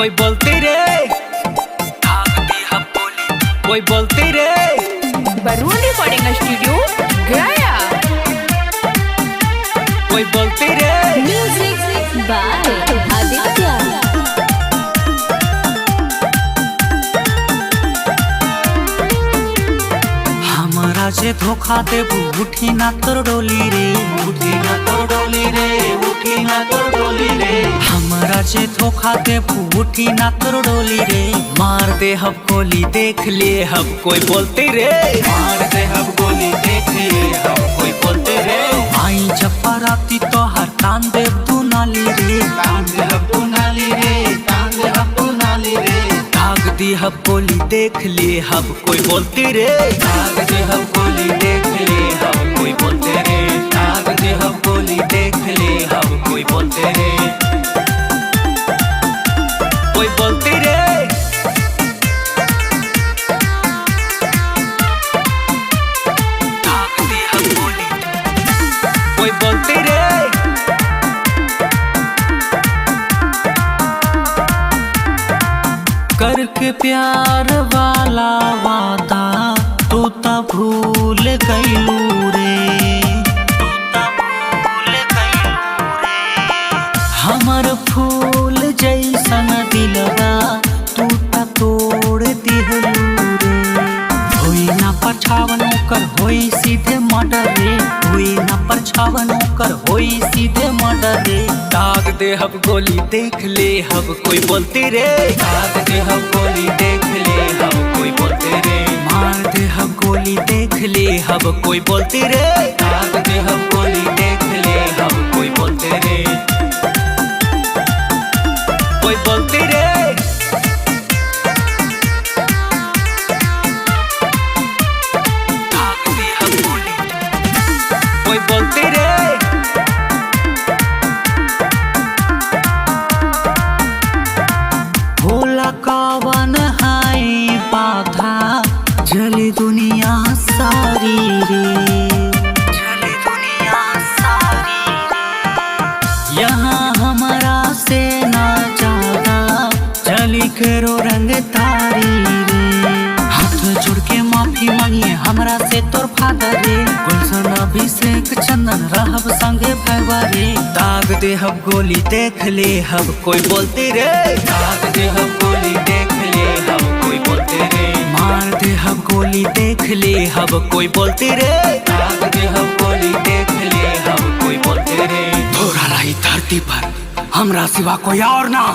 कोई बोलती रे कोई बोलती रे बरून रिकॉर्डिंग स्टूडियो गया। कोई बोलती रे म्यूजिक बाय आदित्य। हमरा से धोखा देबू उठी ना तोर डोली रे, उठी ना तोर डोली रे, उठी ना तोर डोली रे। हमरा से धोखा देबू उठी ना तोर डोली रे। मार दे हम गोली देख ले हम कोई बोलती रे, मार दे हम गोली देख ले हम कोई बोलते रे। आई जब बाराती तो हर तान दे तू नाली रे, तान दे हम तू नाली रे, तान दे हम तू नाली रे। भाग दी हम गोली देख ले हम कोई बोलती रे, भाग दे हम गोली देख ले हम कोई बोलते रे, भाग दे हम गोली देख ले हम कोई बोलते रे, कोई बोलती रे। भाग दी हम गोली कोई बोलती रे। करके प्यार वाला वादा तू ता भूल गईलू रे, तू ता भूल गईलू रे। हमर फूल जैसन दिलवा तू ता तोड़ दिहलू रे। होई ना परछावन कर होई सीधे मर्डर रे, होई ना परछावन कर होई सीधे मर्डर रे। दाग दे हम गोली देख ले हम कोई बोलती रे, दाग दे हम गोली देख ले हम कोई बोलते रे। मार दे हम गोली देख ले हम कोई बोलती रे, दाग दे हम गोली देख ले हम कोई बोलते रे, कोई बोलती रे। दाग दे हम गोली कोई बोलती रे। भोला कावन हाय बाधा जली दुनिया सारी रे, जली दुनिया सारी रे। यहाँ हमारा से ना ज्यादा जली करो रंग तारी रे। हाथ जोड़ के माफी मांगिए हमरा से तोर फादर रे। गुलशन अभिषेक चंदन रहब संगे भैया रे। दाग दे हम गोली देख ले हम कोई बोलती रे, दाग दे हम गोली देख ले हम कोई बोलते रे। मार दे हम गोली देख ले हम कोई बोलती रे, दाग दे हम गोली देख ले हम कोई बोलते रे। थोड़ा रही धरती पर हमरा सिवा कोई और ना।